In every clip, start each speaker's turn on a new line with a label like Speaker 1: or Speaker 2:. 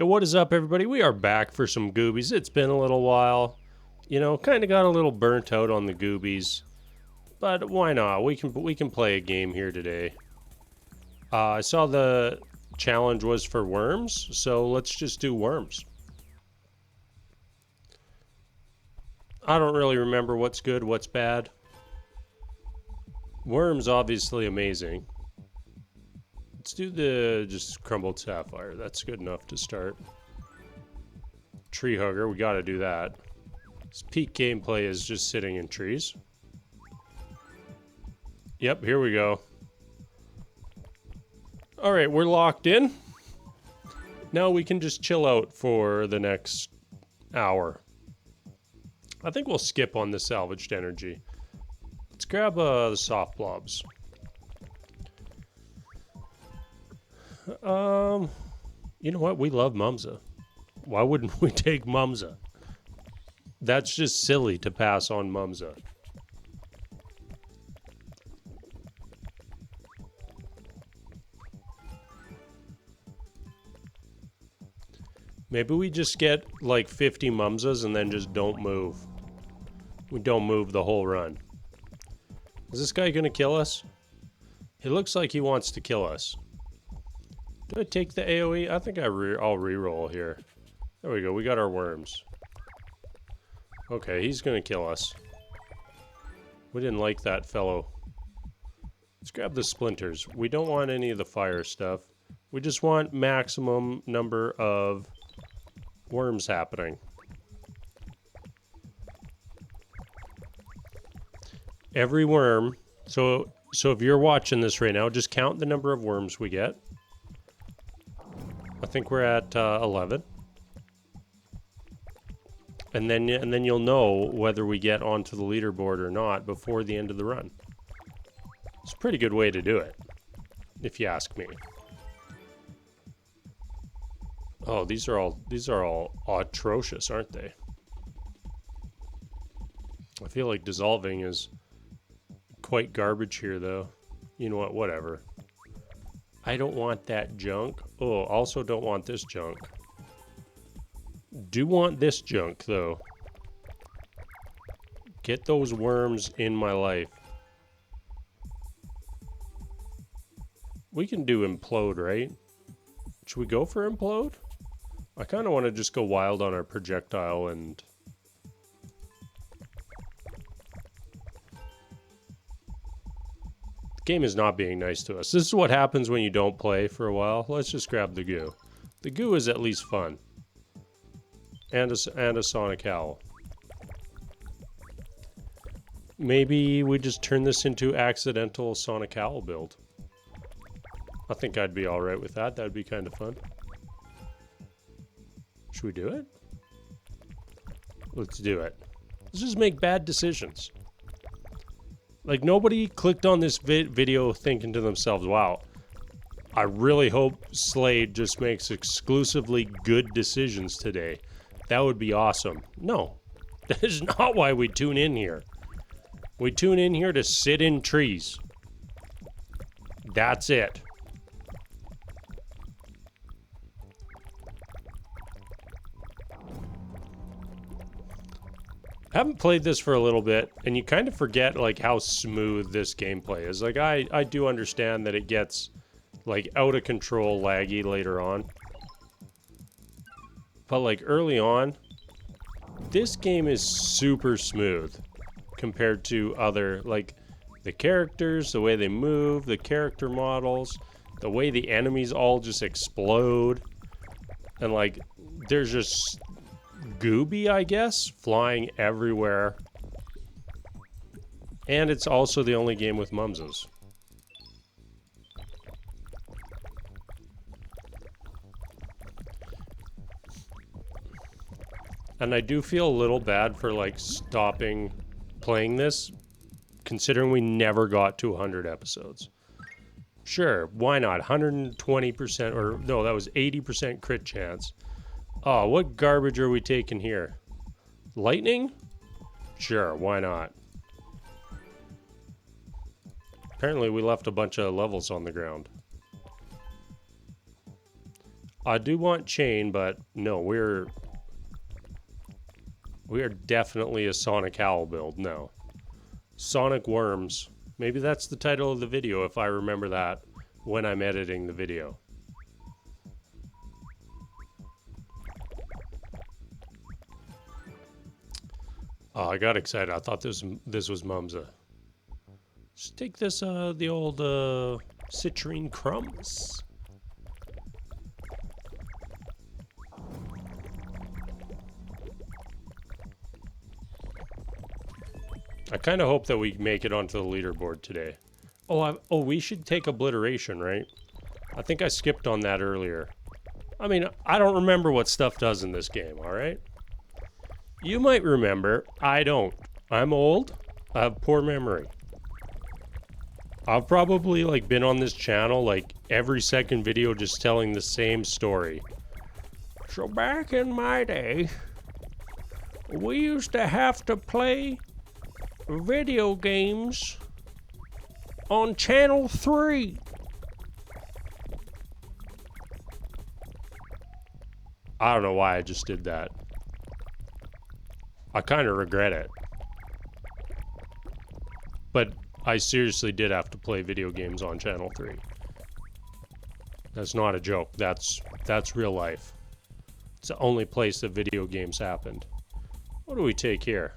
Speaker 1: Yo, what is up, everybody? We are back for some Goobies. It's been a little while. You know, kind of got a little burnt out on the Goobies, but why not? We can play a game here today. I saw the challenge was for worms, so let's just do worms. I don't really remember what's good, what's bad. Worms, obviously amazing. Let's do the just crumbled sapphire. That's good enough to start. Tree hugger, we gotta do that. This peak gameplay is just sitting in trees. Yep, here we go. Alright, we're locked in. Now we can just chill out for the next hour. I think we'll skip on the salvaged energy. Let's grab the soft blobs. You know what? We love Mumsa. Why wouldn't we take Mumsa? That's just silly to pass on Mumsa. Maybe we just get like 50 Mumsas and then just don't move. We don't move the whole run. Is this guy gonna kill us? He looks like he wants to kill us. Do I take the AoE? I think I'll reroll here. There we go. We got our worms. Okay, he's gonna kill us. We didn't like that fellow. Let's grab the splinters. We don't want any of the fire stuff. We just want maximum number of worms happening. Every worm. So if you're watching this right now, just count the number of worms we get. I think we're at 11. And then you'll know whether we get onto the leaderboard or not before the end of the run. It's a pretty good way to do it, if you ask me. Oh, these are all atrocious, aren't they? I feel like dissolving is quite garbage here, though. You know what? Whatever. I don't want that junk. Oh, also don't want this junk. Do want this junk, though. Get those worms in my life. We can do implode, right? Should we go for implode? I kind of want to just go wild on our projectile and... game is not being nice to us. This is what happens when you don't play for a while. Let's just grab the goo. The goo is at least fun. And a sonic owl. Maybe we just turn this into accidental sonic owl build. I think I'd be alright with that. That'd be kind of fun. Should we do it? Let's do it. Let's just make bad decisions. Like, nobody clicked on this video thinking to themselves, wow, I really hope Slade just makes exclusively good decisions today. That would be awesome. No, that is not why we tune in here. We tune in here to sit in trees. That's it. I haven't played this for a little bit, and you kind of forget like how smooth this gameplay is. Like I do understand that it gets like out of control laggy later on. But like early on, this game is super smooth compared to other, like the characters, the way they move, the character models, the way the enemies all just explode. And like there's just Gooby, I guess, flying everywhere. And it's also the only game with Mumsas. And I do feel a little bad for like stopping playing this, considering we never got to 100 episodes. Sure, why not? 120%, or no, that was 80% crit chance. Oh, what garbage are we taking here? Lightning? Sure, why not? Apparently we left a bunch of levels on the ground. I do want chain, but no, we are definitely a Sonic Owl build. No. Sonic Worms. Maybe that's the title of the video if I remember that when I'm editing the video. Oh, I got excited. I thought this was Mumsa. Let's take this, the old, citrine crumbs. I kind of hope that we make it onto the leaderboard today. Oh, we should take obliteration, right? I think I skipped on that earlier. I mean, I don't remember what stuff does in this game, all right? You might remember. I don't. I'm old. I have poor memory. I've probably, like, been on this channel, like, every second video just telling the same story. So back in my day, we used to have to play video games on channel 3. I don't know why I just did that. I kind of regret it. But I seriously did have to play video games on channel 3. That's not a joke. That's real life. It's the only place that video games happened. What do we take here?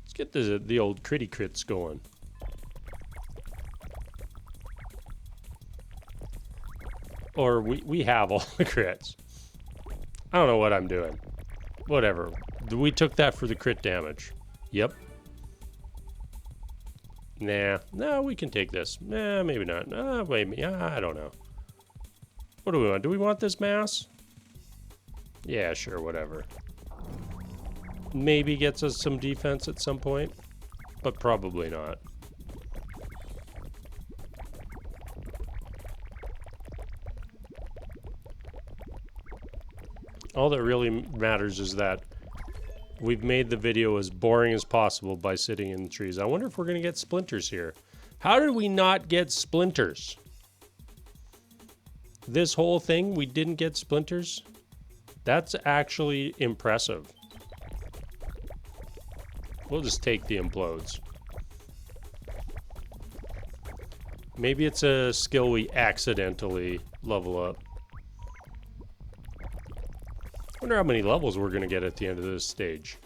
Speaker 1: Let's get the old critty crits going. Or we have all the crits. I don't know what I'm doing. Whatever. We took that for the crit damage. Yep. Nah. No, we can take this. Nah, maybe not. Maybe. I don't know. What do we want? Do we want this mass? Yeah, sure, whatever. Maybe gets us some defense at some point, but probably not. All that really matters is that we've made the video as boring as possible by sitting in the trees. I wonder if we're going to get splinters here. How did we not get splinters? This whole thing, we didn't get splinters? That's actually impressive. We'll just take the implodes. Maybe it's a skill we accidentally level up. Wonder how many levels we're gonna get at the end of this stage.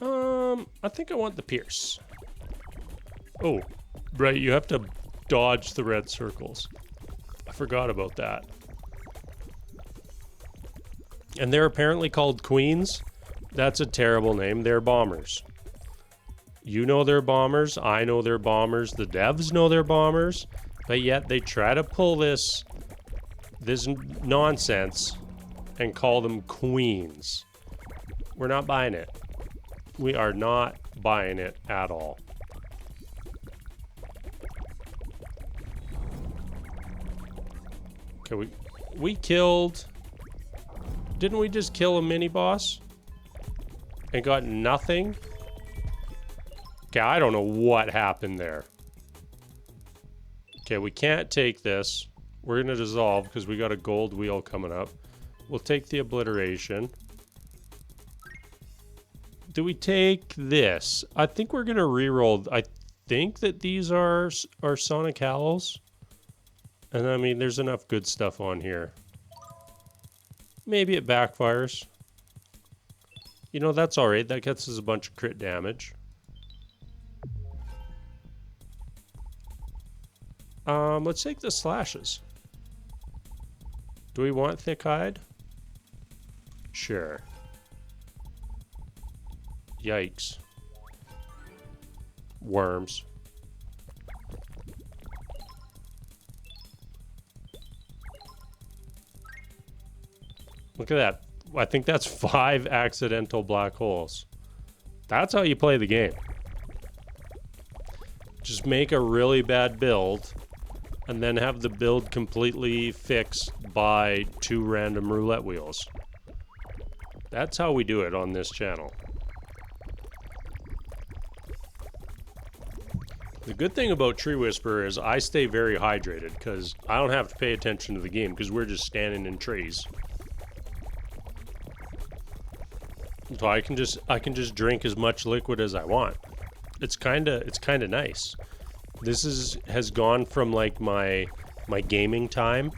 Speaker 1: I think I want the pierce. Oh, right, you have to dodge the red circles. I forgot about that. And they're apparently called queens. That's a terrible name. They're bombers. You know they're bombers. I know they're bombers. The devs know they're bombers. But yet they try to pull this nonsense and call them queens. We're not buying it. We are not buying it at all. Okay, we killed... Didn't we just kill a mini-boss? And got nothing? Okay, I don't know what happened there. Okay, we can't take this. We're gonna dissolve because we got a gold wheel coming up. We'll take the obliteration. Do we take this? I think we're gonna reroll. I think that these are Sonic Owls. And I mean, there's enough good stuff on here. Maybe it backfires. You know, that's alright. That gets us a bunch of crit damage. Let's take the slashes. Do we want thick hide? Sure. Yikes. Worms. Look at that. I think that's 5 accidental black holes. That's how you play the game. Just make a really bad build and then have the build completely fixed by 2 random roulette wheels. That's how we do it on this channel. The good thing about Tree Whisperer is I stay very hydrated because I don't have to pay attention to the game because we're just standing in trees. So I can just drink as much liquid as I want. It's kinda nice. This has gone from like my gaming time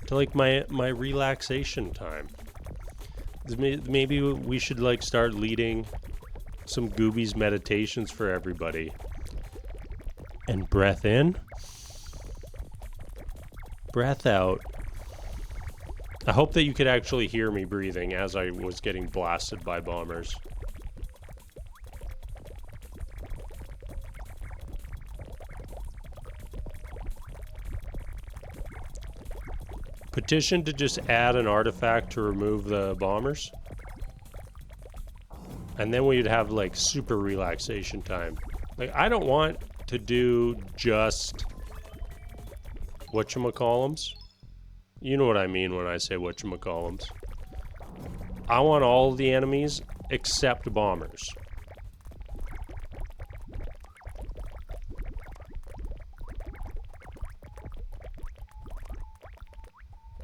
Speaker 1: to like my relaxation time. Maybe we should like start leading some Goobies meditations for everybody. And breath in, breath out. I hope that you could actually hear me breathing as I was getting blasted by bombers. Petition to just add an artifact to remove the bombers. And then we'd have like super relaxation time. Like I don't want to do just whatchamacallums. You know what I mean when I say whatchamacallums. I want all the enemies except bombers.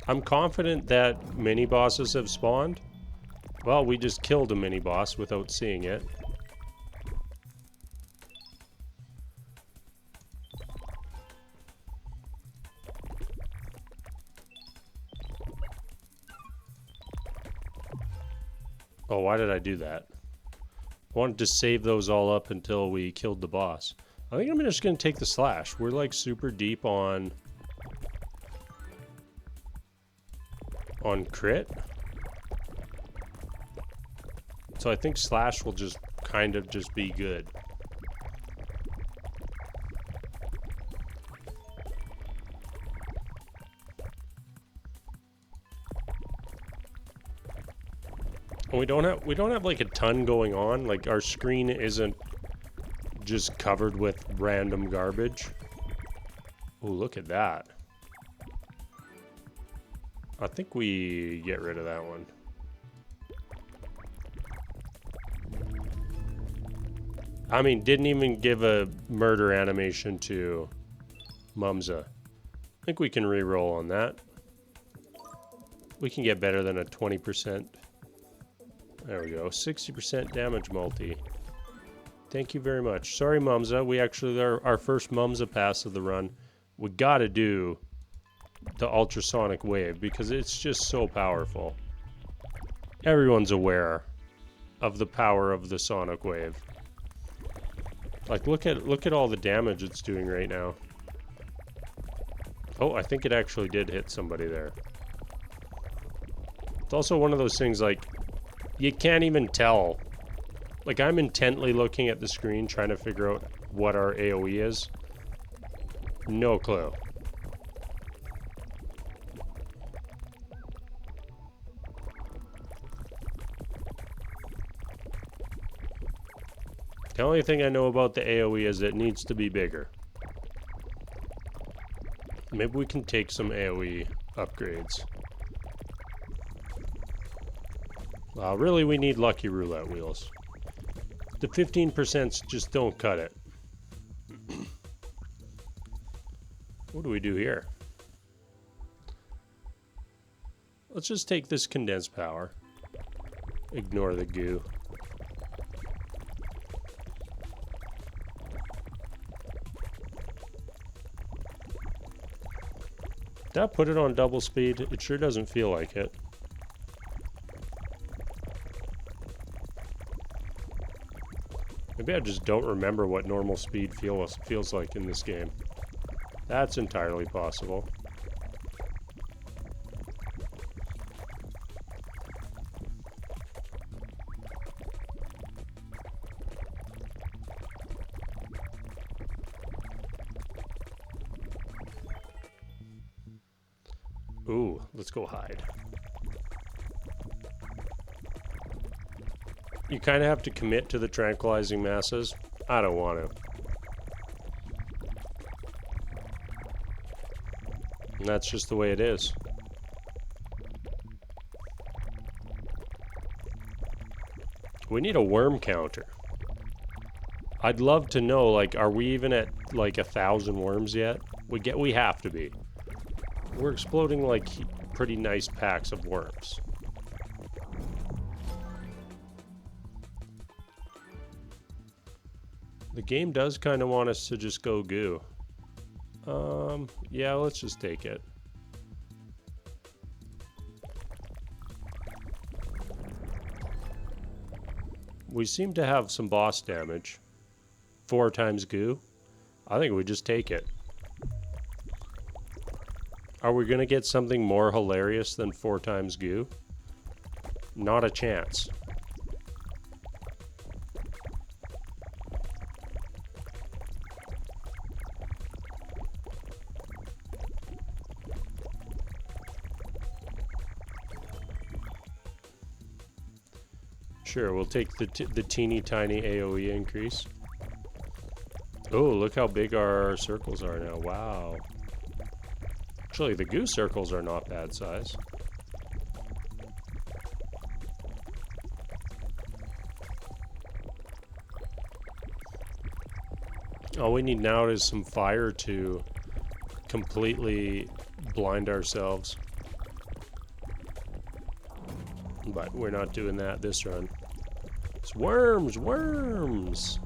Speaker 1: I'm confident that mini bosses have spawned. Well, we just killed a mini boss without seeing it. Oh, why did I do that? I wanted to save those all up until we killed the boss. I think I'm just going to take the slash. We're like super deep on crit. So I think slash will just kind of just be good. And we don't have like a ton going on. Like our screen isn't just covered with random garbage. Oh, look at that. I think we get rid of that one. I mean, didn't even give a murder animation to Mumza. I think we can re-roll on that. We can get better than a 20%. There we go. 60% damage multi. Thank you very much. Sorry, Mumza. We actually, our first Mumza pass of the run. We gotta do the ultrasonic wave because it's just so powerful. Everyone's aware of the power of the sonic wave. Like look at all the damage it's doing right now. Oh, I think it actually did hit somebody there. It's also one of those things like you can't even tell. Like I'm intently looking at the screen trying to figure out what our AoE is. No clue. The only thing I know about the AoE is it needs to be bigger. Maybe we can take some AoE upgrades. Really, we need lucky roulette wheels. The 15% just don't cut it. What do we do here? Let's just take this condensed power. Ignore the goo. Did I put it on double speed? It sure doesn't feel like it. Maybe I just don't remember what normal speed feels like in this game. That's entirely possible. Ooh, let's go hide. You kind of have to commit to the tranquilizing masses. I don't want to. And that's just the way it is. We need a worm counter. I'd love to know, like, are we even at like 1,000 worms yet? We have to be. We're exploding like pretty nice packs of worms. The game does kind of want us to just go goo. Yeah, let's just take it. We seem to have some boss damage. 4 times goo. I think we just take it. Are we gonna get something more hilarious than 4 times goo? Not a chance. Sure, we'll take the teeny tiny AoE increase. Oh, look how big our circles are now. Wow. Actually, the goo circles are not bad size. All we need now is some fire to completely blind ourselves. But we're not doing that this run. It's worms, worms!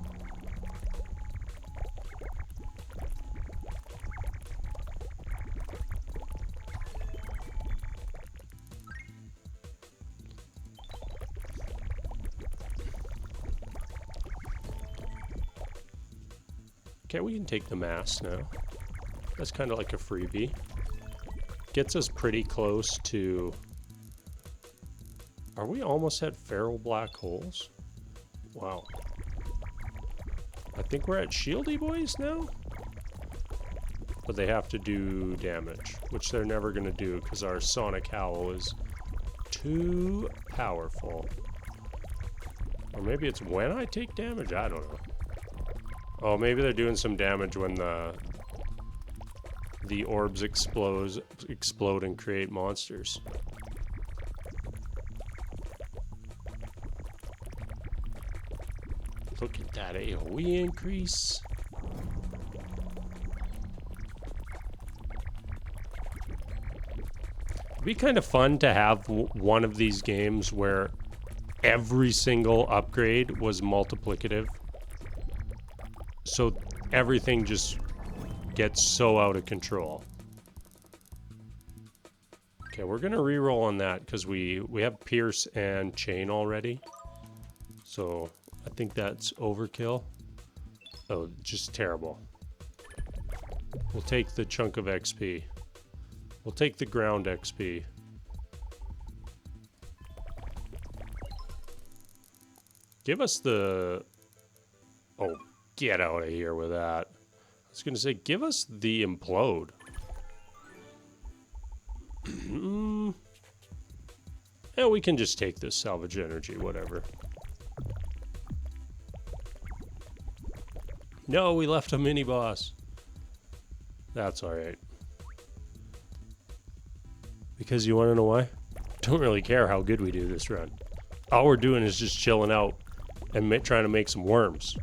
Speaker 1: Okay, we can take the mass now. That's kind of like a freebie. Gets us pretty close to... Are we almost at feral black holes? Wow. I think we're at shieldy boys now? But they have to do damage, which they're never going to do because our sonic howl is too powerful. Or maybe it's when I take damage? I don't know. Oh, maybe they're doing some damage when the orbs explode and create monsters. Look at that AoE increase. It'd be kind of fun to have one of these games where every single upgrade was multiplicative. So everything just gets so out of control. Okay, we're gonna reroll on that because we have Pierce and Chain already. So I think that's overkill. Oh, just terrible. We'll take the chunk of XP. We'll take the ground XP. Give us the... Oh, get out of here with that. I was going to say, give us the implode. Yeah, we can just take this salvage energy, whatever. No, we left a mini-boss. That's alright. Because you want to know why? Don't really care how good we do this run. All we're doing is just chilling out and trying to make some worms.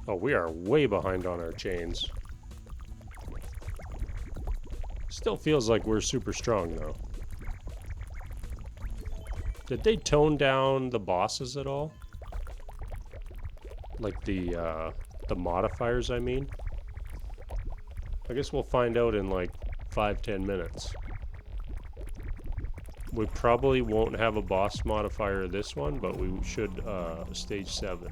Speaker 1: Oh, we are way behind on our chains. Still feels like we're super strong, though. Did they tone down the bosses at all? Like the modifiers, I mean? I guess we'll find out in like 5-10 minutes. We probably won't have a boss modifier this one, but we should stage 7.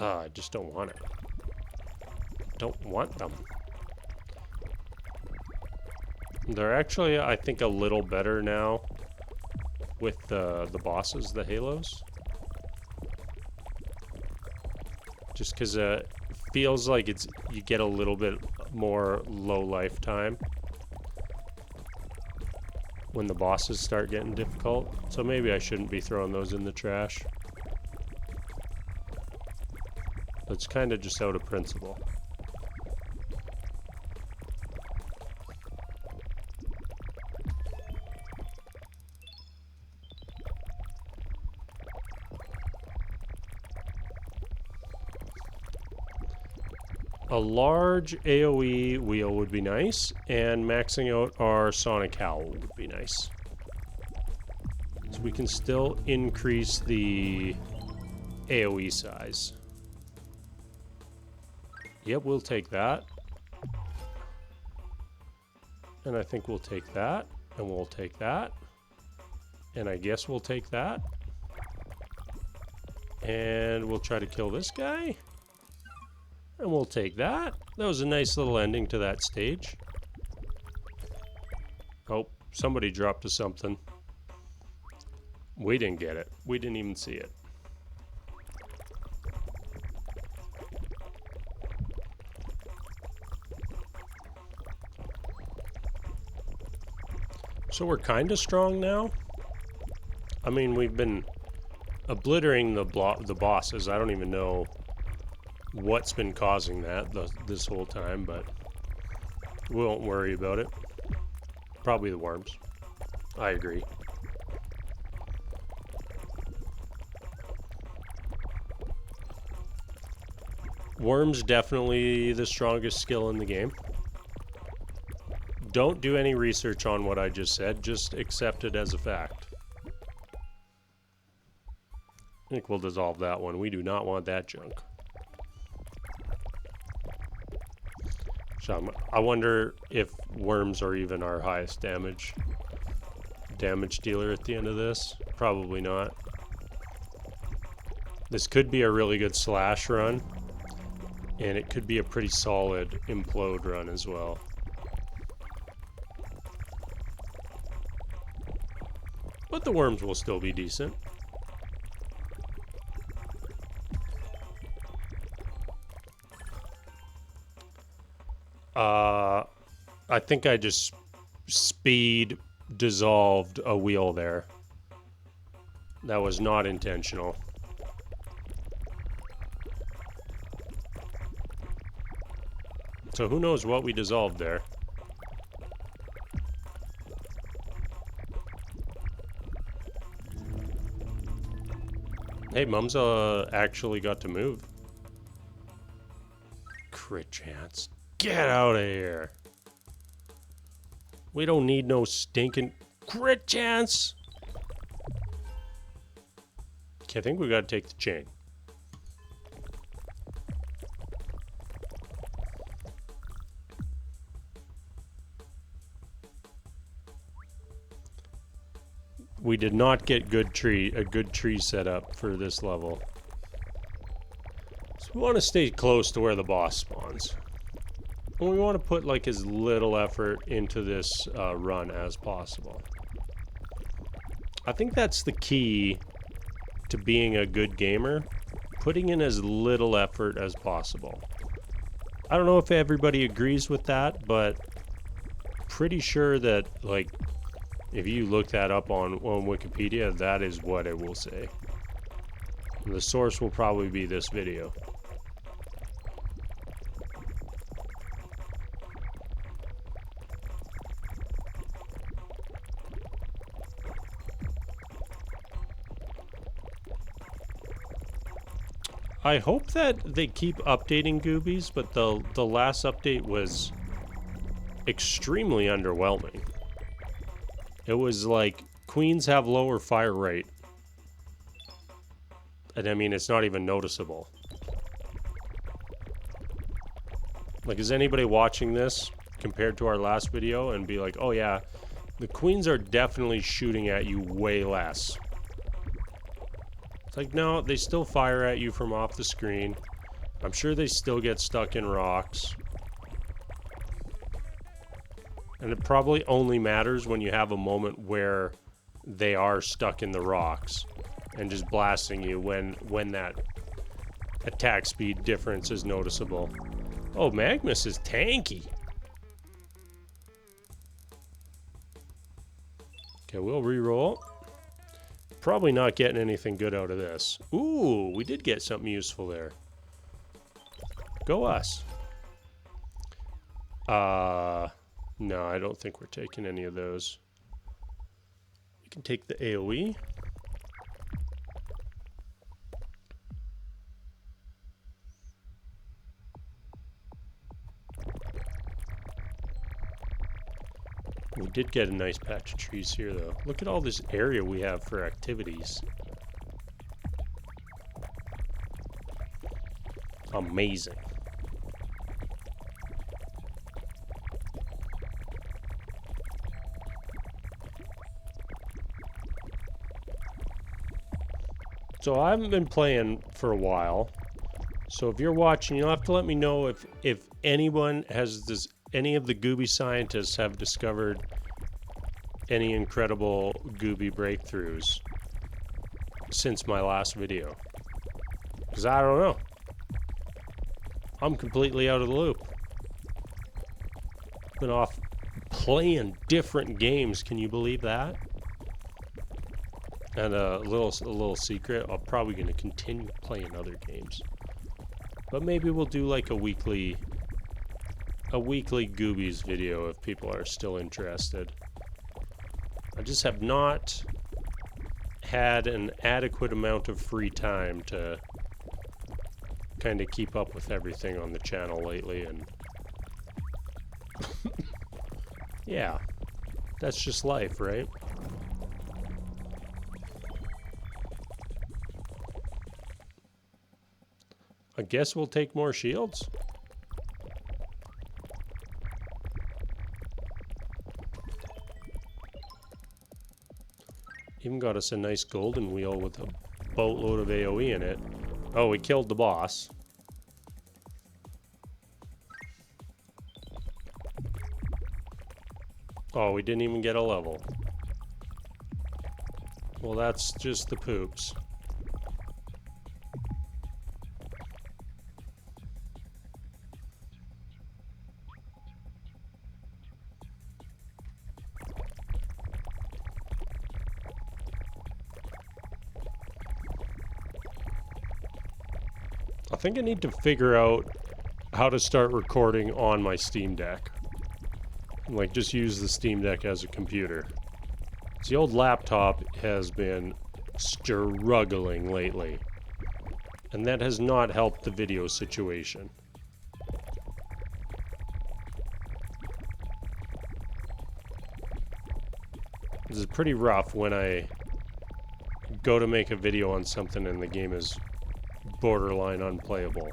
Speaker 1: I just don't want it. Don't want them. They're actually, I think, a little better now with the bosses, the halos. Just because it feels like you get a little bit more low lifetime when the bosses start getting difficult. So maybe I shouldn't be throwing those in the trash. It's kind of just out of principle. A large AoE wheel would be nice, and maxing out our Sonic Howl would be nice. So we can still increase the AoE size. Yep, we'll take that. And I think we'll take that, and we'll take that. And I guess we'll take that. And we'll try to kill this guy. And we'll take that. That was a nice little ending to that stage. Oh, somebody dropped us something. We didn't get it. We didn't even see it. So we're kind of strong now. I mean, we've been obliterating the bosses. I don't even know what's been causing that this whole time, but we won't worry about it. Probably the worms. I agree. Worms definitely the strongest skill in the game. Don't do any research on what I just said. Just accept it as a fact. I think we'll dissolve that one. We do not want that junk. So I wonder if worms are even our highest damage dealer at the end of this. Probably not. This could be a really good slash run, and it could be a pretty solid implode run as well. But the worms will still be decent. I think I just speed dissolved a wheel there. That was not intentional. So who knows what we dissolved there. Hey, Mumsa actually got to move. Crit chance. Get out of here. We don't need no stinking crit chance. Okay, I think we gotta take the chain. We did not get a good tree set up for this level. So we want to stay close to where the boss spawns. And we want to put like as little effort into this run as possible. I think that's the key to being a good gamer. Putting in as little effort as possible. I don't know if everybody agrees with that, but pretty sure that like if you look that up on Wikipedia, that is what it will say. And the source will probably be this video. I hope that they keep updating Goobies, but the last update was extremely underwhelming. It was like, queens have lower fire rate. And I mean, it's not even noticeable. Like, is anybody watching this compared to our last video and be like, oh yeah, the queens are definitely shooting at you way less. It's like, no, they still fire at you from off the screen. I'm sure they still get stuck in rocks. And it probably only matters when you have a moment where they are stuck in the rocks and just blasting you when that attack speed difference is noticeable. Oh, Magnus is tanky. Okay, we'll re-roll. Probably not getting anything good out of this. Ooh, we did get something useful there. Go us. No, I don't think we're taking any of those. We can take the AoE. We did get a nice patch of trees here, though. Look at all this area we have for activities. Amazing. So I haven't been playing for a while. So if you're watching, you'll have to let me know if anyone has this, any of the Gooby scientists have discovered any incredible Gooby breakthroughs since my last video. Because I don't know. I'm completely out of the loop. Been off playing different games. Can you believe that? And a little secret, I'm probably going to continue playing other games. But maybe we'll do like a weekly Goobies video if people are still interested. I just have not had an adequate amount of free time to kind of keep up with everything on the channel lately, and yeah, that's just life, right? I guess we'll take more shields. Even got us a nice golden wheel with a boatload of AoE in it. Oh, we killed the boss. Oh, we didn't even get a level. Well, that's just the poops. I think I need to figure out how to start recording on my Steam Deck. Like, just use the Steam Deck as a computer. The old laptop has been struggling lately, and that has not helped the video situation. This is pretty rough when I go to make a video on something and the game is borderline unplayable.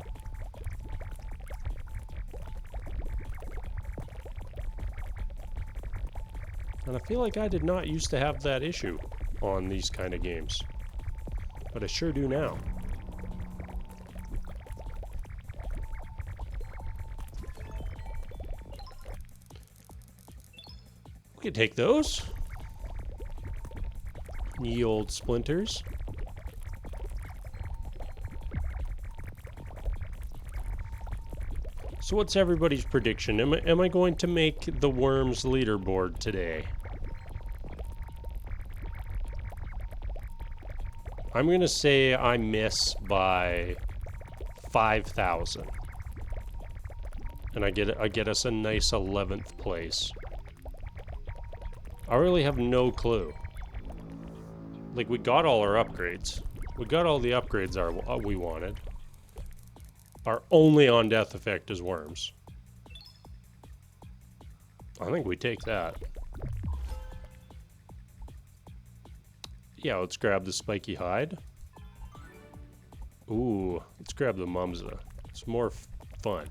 Speaker 1: And I feel like I did not used to have that issue on these kind of games, but I sure do now. We could take those. Ye old splinters. So what's everybody's prediction? Am I going to make the worms leaderboard today? I'm gonna say I miss by 5,000, and I get us a nice 11th place. I really have no clue. Like, we got all our upgrades. We got all the upgrades we wanted. Our only on-death effect is worms. I think we take that. Yeah, let's grab the spiky hide. Ooh, let's grab the mumsa. It's more fun.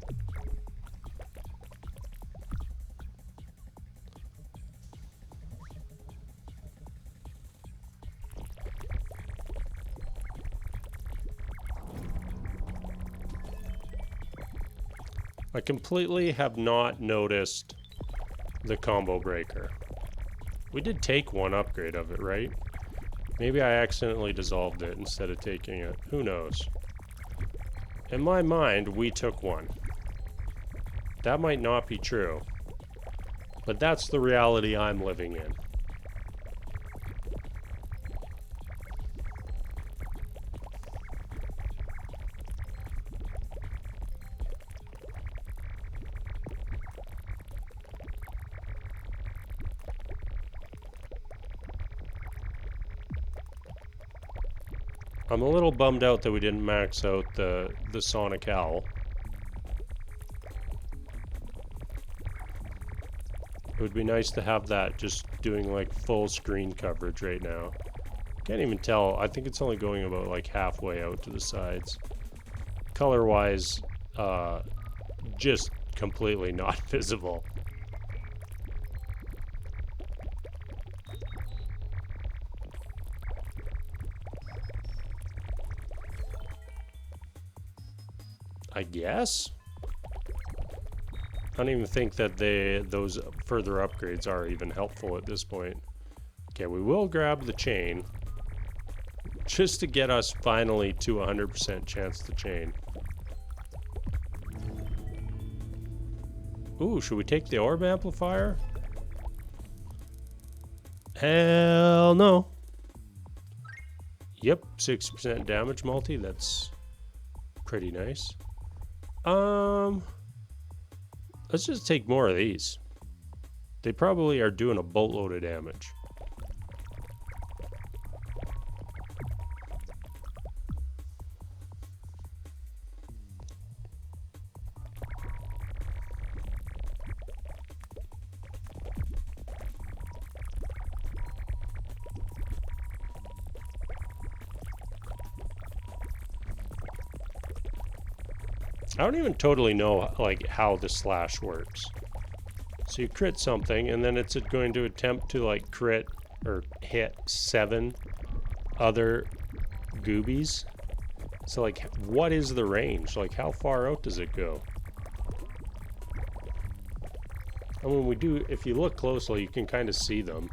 Speaker 1: I completely have not noticed the combo breaker. We did take one upgrade of it, right? Maybe I accidentally dissolved it instead of taking it. Who knows? In my mind, we took one. That might not be true, but that's the reality I'm living in. I'm a little bummed out that we didn't max out the Sonic Owl. It would be nice to have that just doing like full screen coverage right now. Can't even tell. I think it's only going about like halfway out to the sides. Color-wise, just completely not visible. I guess? I don't even think that those further upgrades are even helpful at this point. Okay, we will grab the chain. Just to get us finally to 100% chance to chain. Ooh, should we take the orb amplifier? Hell no. Yep, 60% damage multi. That's pretty nice. Let's just take more of these. They probably are doing a boatload of damage. I don't even totally know like how the slash works. So you crit something and then it's going to attempt to like crit or hit 7 other Goobies. So like what is the range? Like how far out does it go? And when we do, if you look closely, you can kind of see them.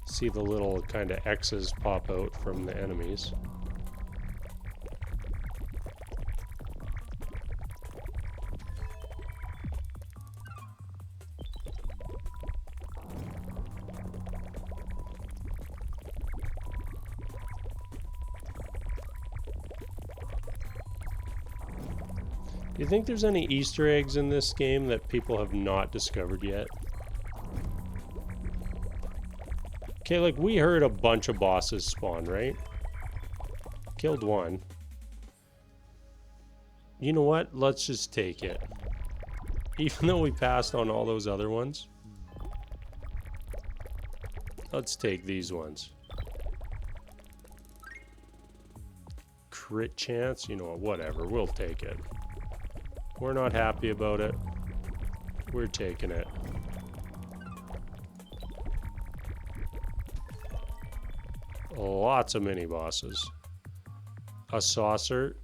Speaker 1: See the little kind of X's pop out from the enemies. Do you think there's any Easter eggs in this game that people have not discovered yet? Okay, like we heard a bunch of bosses spawn, right? Killed one. You know what? Let's just take it. Even though we passed on all those other ones. Let's take these ones. Crit chance? You know what? Whatever. We'll take it. We're not happy about it. We're taking it. Lots of mini bosses. A saucer?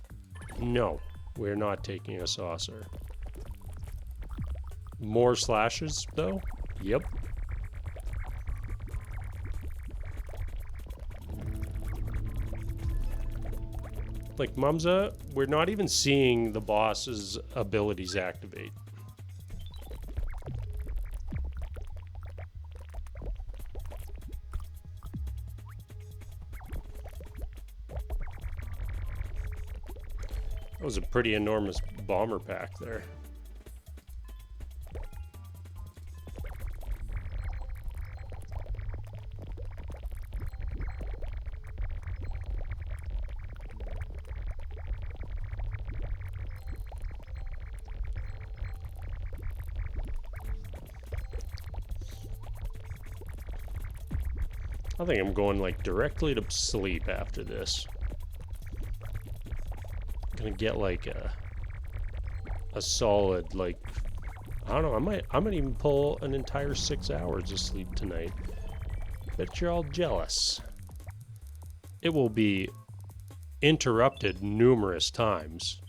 Speaker 1: No, we're not taking a saucer. More slashes, though? Yep. Like Mumza, we're not even seeing the boss's abilities activate. That was a pretty enormous bomber pack there. I think I'm going like directly to sleep after this. Gonna get like a solid like I don't know, I might even pull an entire 6 hours of sleep tonight. Bet you're all jealous. It will be interrupted numerous times.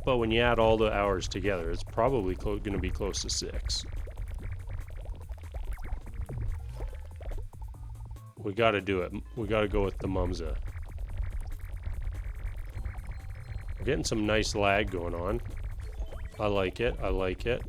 Speaker 1: But when you add all the hours together, it's probably gonna be close to 6. We gotta do it. We gotta go with the Mumza. We're getting some nice lag going on. I like it. I like it.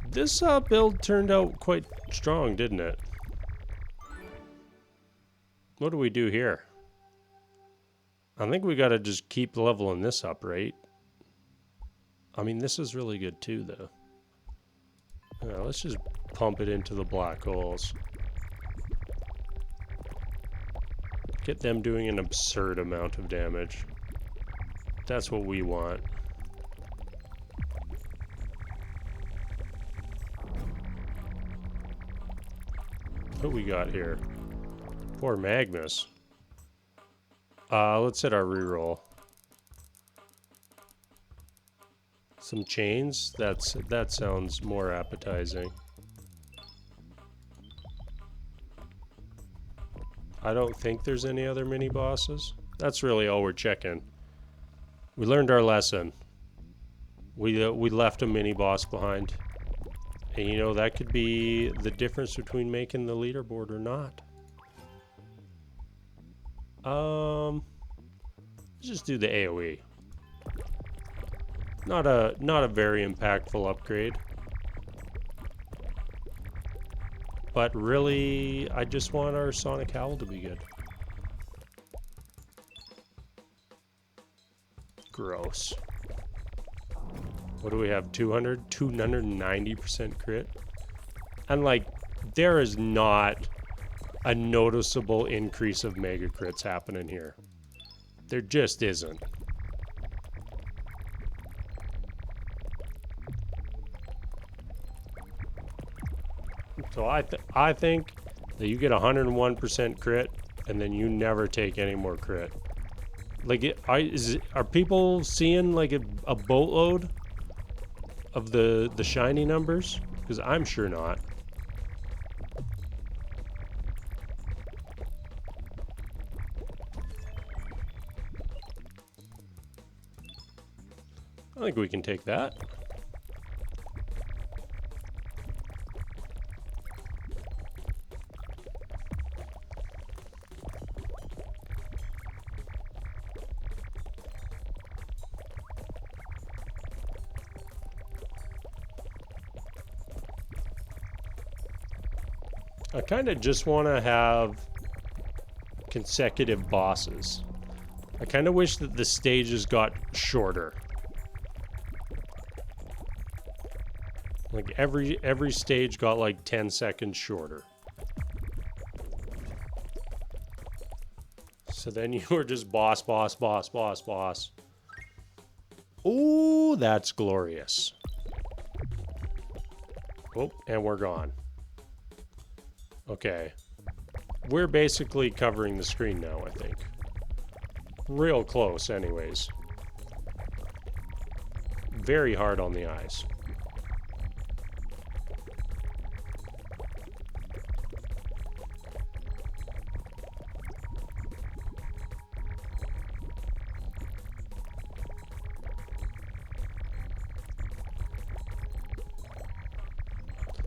Speaker 1: This build turned out quite strong, didn't it? What do we do here? I think we got to just keep leveling this up, right? I mean, this is really good too, though. Let's just pump it into the black holes. Get them doing an absurd amount of damage. That's what we want. What we got here? Poor Magnus. Let's hit our reroll. Some chains? That sounds more appetizing. I don't think there's any other mini bosses. That's really all we're checking. We learned our lesson. We left a mini boss behind. And you know, that could be the difference between making the leaderboard or not. Let's just do the AoE. Not a very impactful upgrade. But really, I just want our Sonic Howl to be good. Gross. What do we have? 290% crit? And like, there is not a noticeable increase of mega crits happening here. There just isn't. So I think that you get 101% crit, and then you never take any more crit. Like, are people seeing like a boatload of the shiny numbers? Because I'm sure not. I think we can take that. I kind of just want to have consecutive bosses. I kind of wish that the stages got shorter. Like every stage got like 10 seconds shorter. So then you were just boss, boss, boss, boss, boss. Ooh, that's glorious. Oh, and we're gone. Okay. We're basically covering the screen now, I think. Real close, anyways. Very hard on the eyes.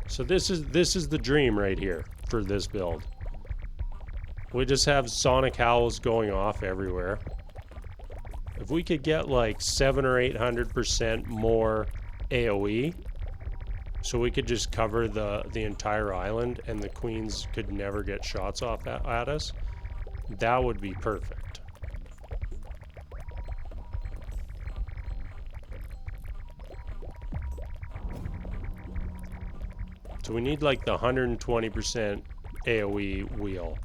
Speaker 1: So this is the dream right here for this build. We just have Sonic Howls going off everywhere. If we could get like 700 or 800% more AoE, so we could just cover the entire island and the queens could never get shots off at us, that would be perfect. So we need like the 120% AoE wheel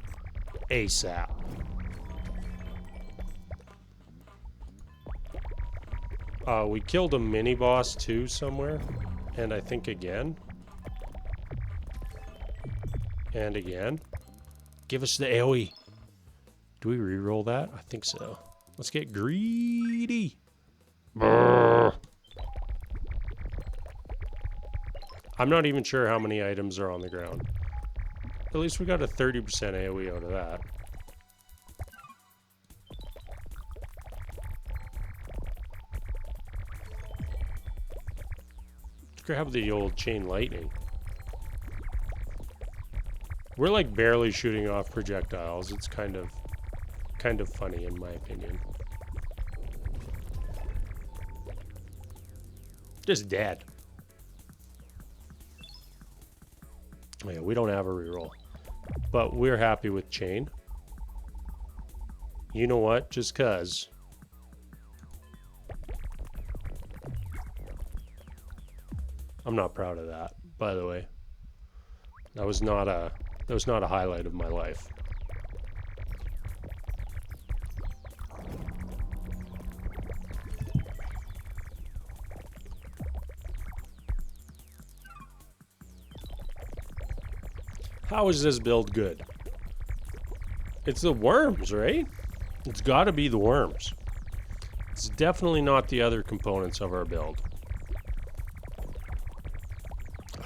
Speaker 1: ASAP. We killed a mini boss too somewhere, and I think again. And again. Give us the AoE. Do we re-roll that? I think so. Let's get greedy. Brrr. I'm not even sure how many items are on the ground. At least we got a 30% AoE out of that. Let's grab the old chain lightning. We're like barely shooting off projectiles. It's kind of funny in my opinion. Just dead. Oh yeah, we don't have a reroll, but we're happy with chain. You know what? Just 'cause. I'm not proud of that, by the way. That was not a highlight of my life. How is this build good? It's the worms, right? It's got to be the worms. It's definitely not the other components of our build.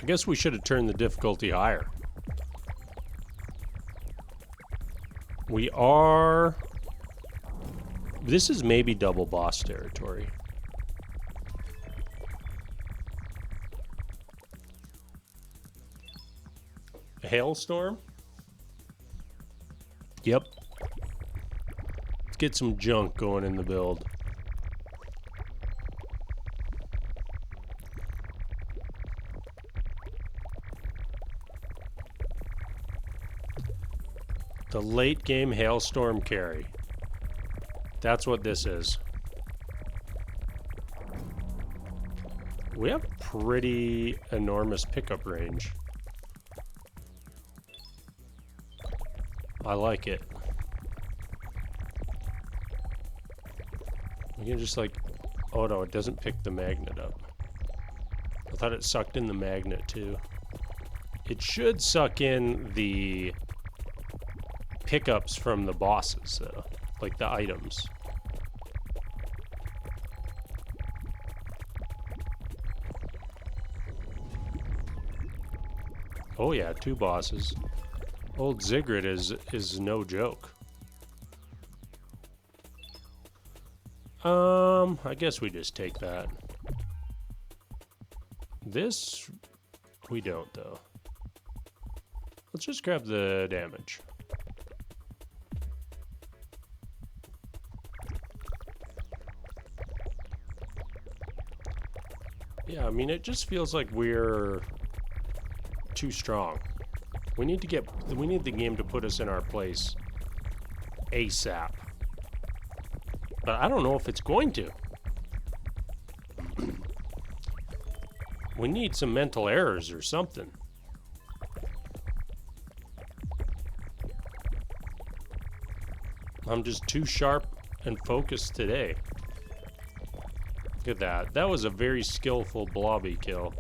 Speaker 1: I guess we should have turned the difficulty higher. We are... This is maybe double boss territory. A hailstorm? Yep. Let's get some junk going in the build. The late game hailstorm carry. That's what this is. We have pretty enormous pickup range. I like it. We can just like... Oh no, it doesn't pick the magnet up. I thought it sucked in the magnet too. It should suck in the pickups from the bosses though. Like the items. Oh yeah, 2 bosses. Old Ziggurat is no joke. I guess we just take that. This we don't though. Let's just grab the damage. Yeah, I mean it just feels like we're too strong. We need the game to put us in our place ASAP. But I don't know if it's going to. We need some mental errors or something. I'm just too sharp and focused today. Look at that. That was a very skillful blobby kill.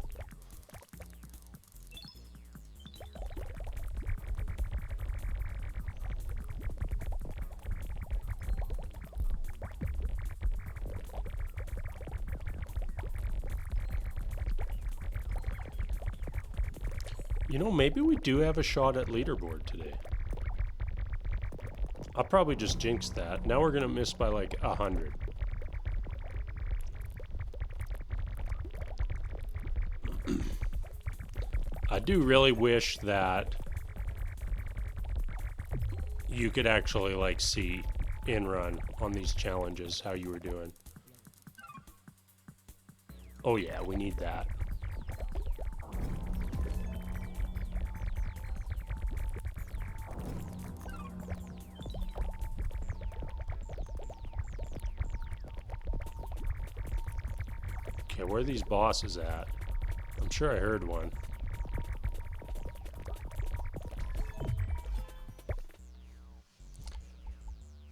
Speaker 1: You know, maybe we do have a shot at leaderboard today. I'll probably just jinx that. Now we're gonna miss by like 100. I do really wish that you could actually like see in run on these challenges how you were doing. Oh yeah, we need that. Okay, where are these bosses at? I'm sure I heard one.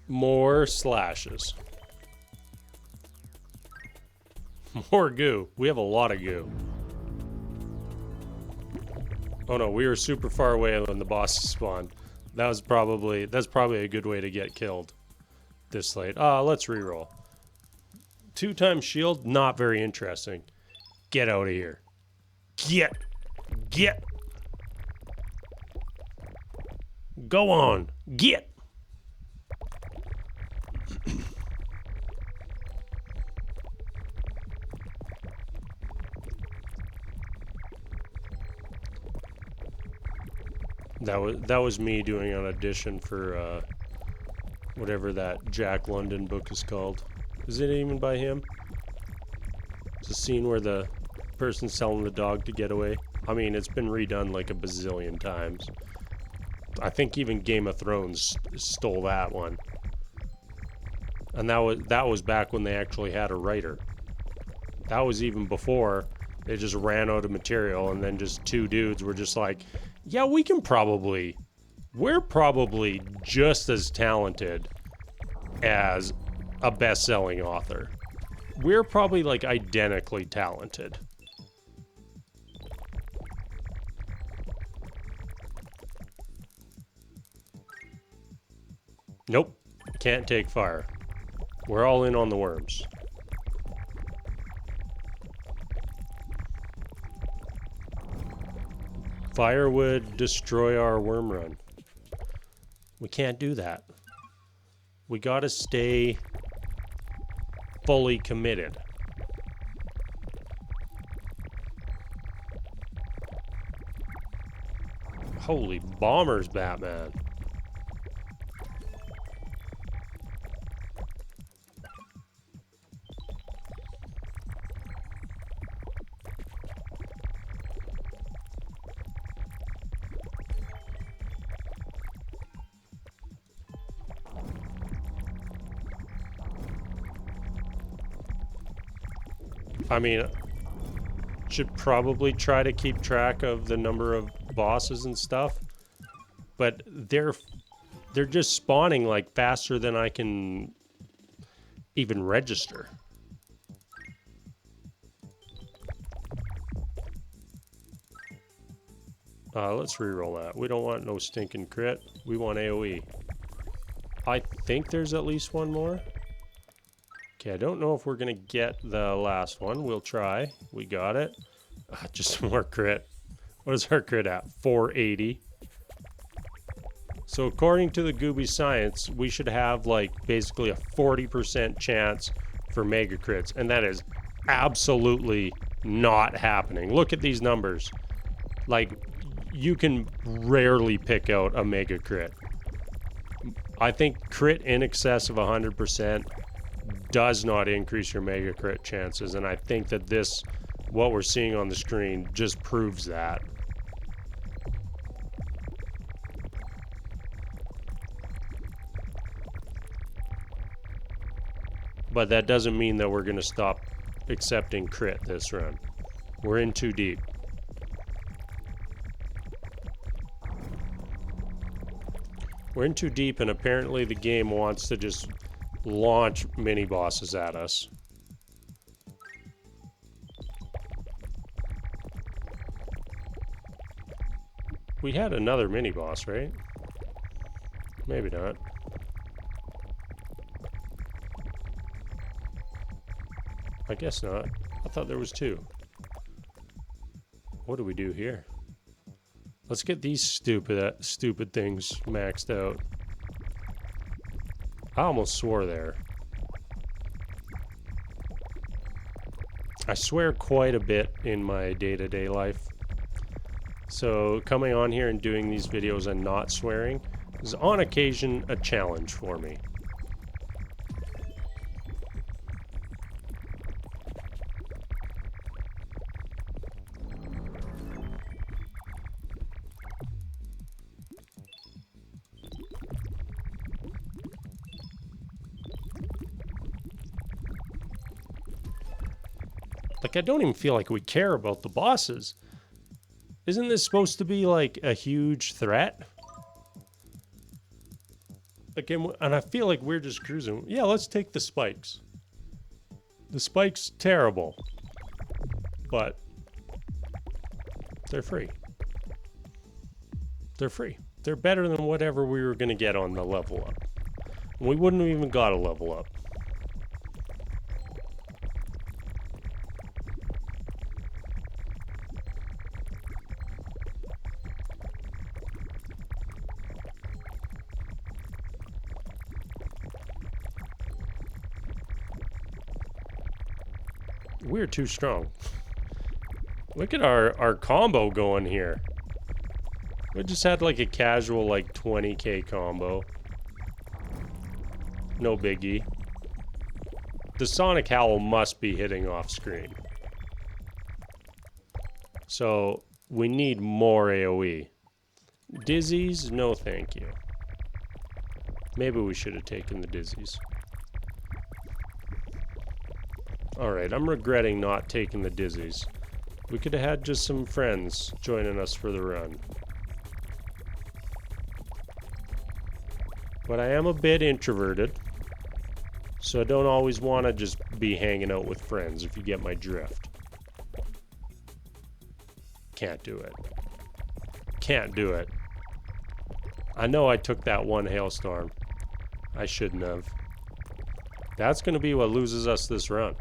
Speaker 1: More slashes. More goo. We have a lot of goo. Oh no, we were super far away when the bosses spawned. That's probably a good way to get killed this late. Let's reroll. 2 times shield, not very interesting. Get out of here. Get. Go on. Get. That was me doing an audition for whatever that Jack London book is called. Is it even by him? It's a scene where the person's telling the dog to get away. I mean, it's been redone like a bazillion times. I think even Game of Thrones stole that one. And that was back when they actually had a writer. That was even before they just ran out of material, and then just two dudes were just like, yeah, we're probably just as talented as a best-selling author. We're probably like identically talented. Nope, can't take fire. We're all in on the worms. Fire would destroy our worm run. We can't do that. We gotta stay fully committed. Holy bombers, Batman. I mean, should probably try to keep track of the number of bosses and stuff, but they're just spawning like faster than I can even register. Let's reroll that. We don't want no stinking crit. We want AoE. I think there's at least one more. Okay, I don't know if we're gonna get the last one. We'll try. We got it. Just more crit. What is our crit at? 480. So according to the Goobies science, we should have like basically a 40% chance for mega crits, and that is absolutely not happening. Look at these numbers. Like, you can rarely pick out a mega crit. I think crit in excess of 100% does not increase your mega crit chances, and I think that this, what we're seeing on the screen, just proves that. But that doesn't mean that we're going to stop accepting crit this run. We're in too deep. We're in too deep, and apparently the game wants to just launch mini bosses at us. We had another mini boss, right? Maybe not. I guess not. I thought there was two. What do we do here? Let's get these stupid things maxed out. I almost swore there. I swear quite a bit in my day-to-day life. So coming on here and doing these videos and not swearing is on occasion a challenge for me. Like, I don't even feel like we care about the bosses. Isn't this supposed to be like a huge threat? Like, and I feel like we're just cruising. Yeah, let's take the spikes. The spikes, terrible. But they're free. They're free. They're better than whatever we were going to get on the level up. And we wouldn't have even got a level up. We're too strong. Look at our combo going here. We just had like a casual like 20k combo. No biggie. The Sonic Howl must be hitting off screen. So we need more AoE. Dizzies, no thank you. Maybe we should have taken the Dizzies. Alright, I'm regretting not taking the dizzies. We could have had just some friends joining us for the run. But I am a bit introverted, so I don't always want to just be hanging out with friends, if you get my drift. Can't do it. Can't do it. I know I took that one hailstorm. I shouldn't have. That's going to be what loses us this run.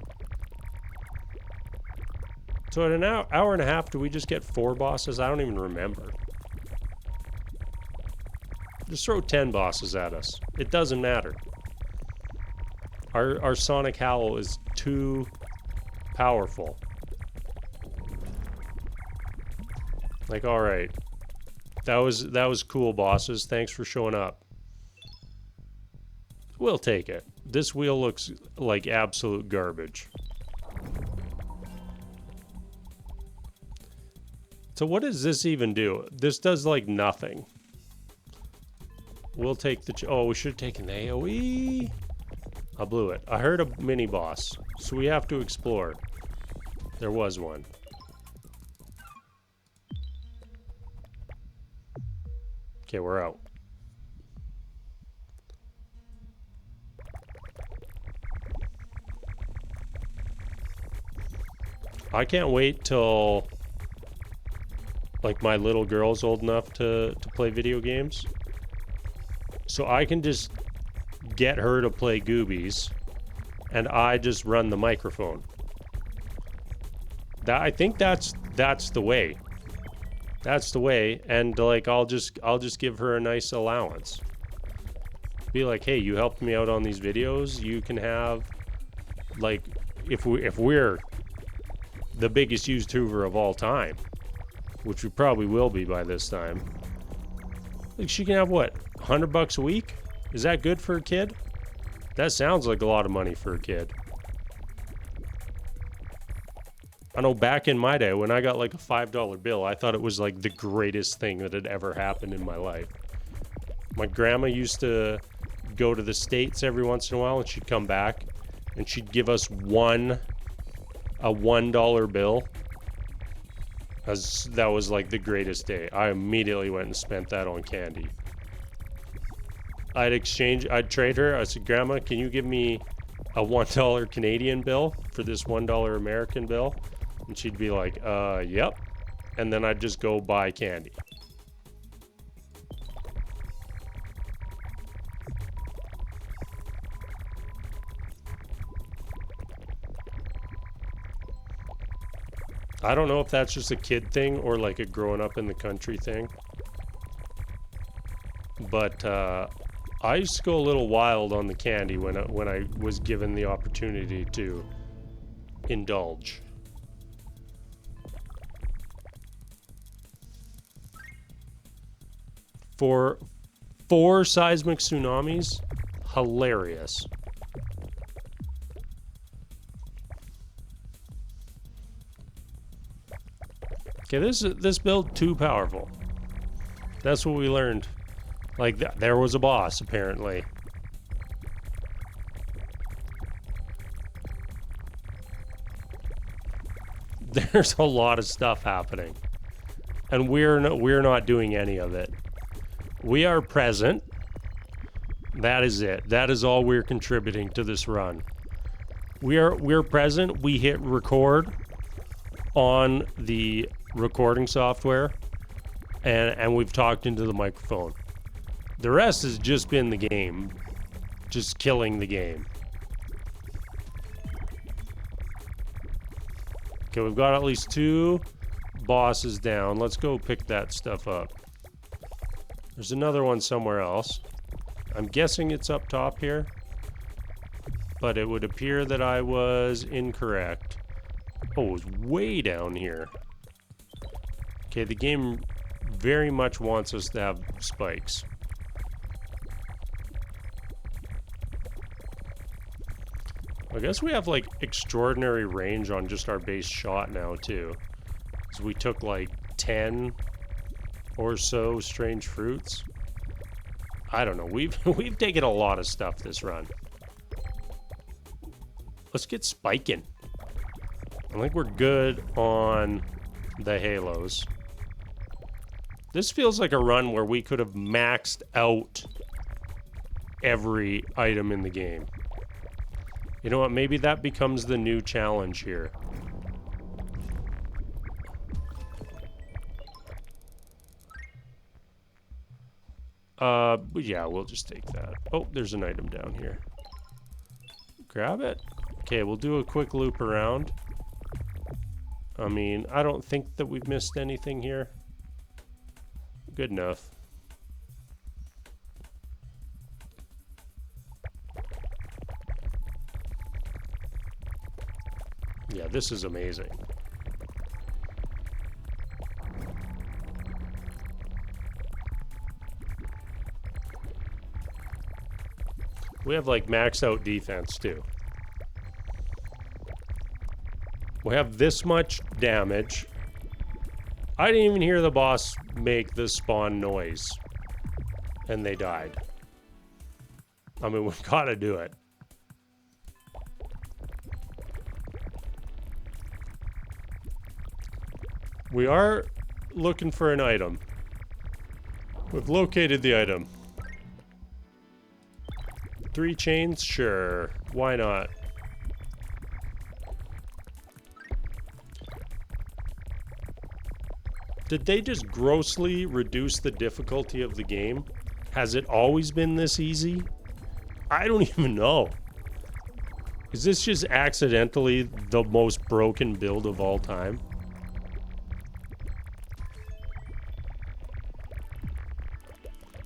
Speaker 1: So at an hour and a half, do we just get 4 bosses? I don't even remember. Just throw 10 bosses at us. It doesn't matter. Our Sonic Howl is too powerful. Like, alright. That was cool, bosses. Thanks for showing up. We'll take it. This wheel looks like absolute garbage. So what does this even do? This does like nothing. We'll take the... Oh, we should have taken the AoE. I blew it. I heard a mini boss, so we have to explore. There was one. Okay, we're out. I can't wait till like my little girl's old enough to play video games. So I can just get her to play Goobies and I just run the microphone. I think that's the way. That's the way, and like I'll just give her a nice allowance. Be like, hey, you helped me out on these videos. You can have, like, if we're the biggest YouTuber of all time, which we probably will be by this time. Like, she can have what, $100 a week? Is that good for a kid? That sounds like a lot of money for a kid. I know back in my day when I got like a $5 bill, I thought it was like the greatest thing that had ever happened in my life. My grandma used to go to the States every once in a while and she'd come back and she'd give us a $1 bill. That was like the greatest day. I immediately went and spent that on candy. I'd trade her. I said, Grandma, can you give me a $1 Canadian bill for this $1 American bill? And she'd be like, yep. And then I'd just go buy candy. I don't know if that's just a kid thing or like a growing up in the country thing. But I used to go a little wild on the candy when I was given the opportunity to indulge. For 4 seismic tsunamis, hilarious. Okay, this build too powerful. That's what we learned. Like, there was a boss, apparently. There's a lot of stuff happening. And we're not doing any of it. We are present. That is it. That is all we're contributing to this run. We're present. We hit record on the recording software, and we've talked into the microphone. The rest has just been the game, just killing the game. Okay, we've got at least 2 bosses down. Let's go pick that stuff up. There's another one somewhere else. I'm guessing it's up top here, but it would appear that I was incorrect. Oh, it was way down here. Okay, the game very much wants us to have spikes. I guess we have like extraordinary range on just our base shot now too. So we took like 10 or so strange fruits. I don't know. We've taken a lot of stuff this run. Let's get spiking. I think we're good on the halos. This feels like a run where we could have maxed out every item in the game. You know what? Maybe that becomes the new challenge here. Yeah, we'll just take that. Oh, there's an item down here. Grab it. Okay, we'll do a quick loop around. I mean, I don't think that we've missed anything here. Good enough. Yeah, this is amazing. We have like maxed out defense too. We have this much damage. I didn't even hear the boss make the spawn noise. And they died. I mean, we've got to do it. We are looking for an item. We've located the item. 3 chains? Sure. Why not? Did they just grossly reduce the difficulty of the game? Has it always been this easy? I don't even know. Is this just accidentally the most broken build of all time?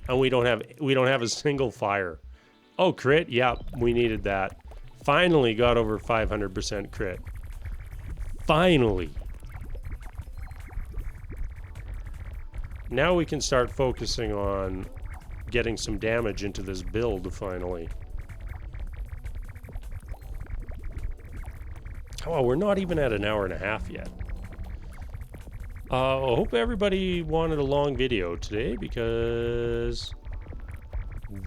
Speaker 1: And we don't have a single fire. Oh, crit? Yeah, we needed that. Finally got over 500% crit. Finally. Now we can start focusing on getting some damage into this build finally. Oh, we're not even at an hour and a half yet. I hope everybody wanted a long video today because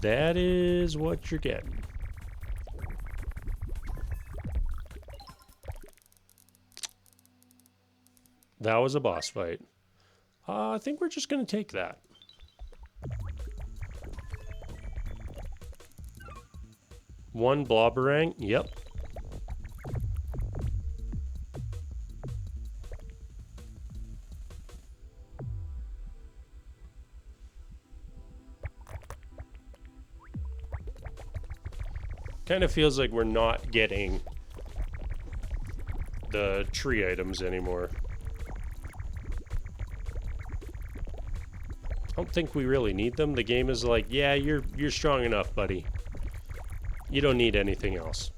Speaker 1: that is what you're getting. That was a boss fight. I think we're just going to take that. One blobberang? Yep. Kind of feels like we're not getting the tree items anymore. I don't think we really need them. The game is like, yeah, you're strong enough, buddy. You don't need anything else.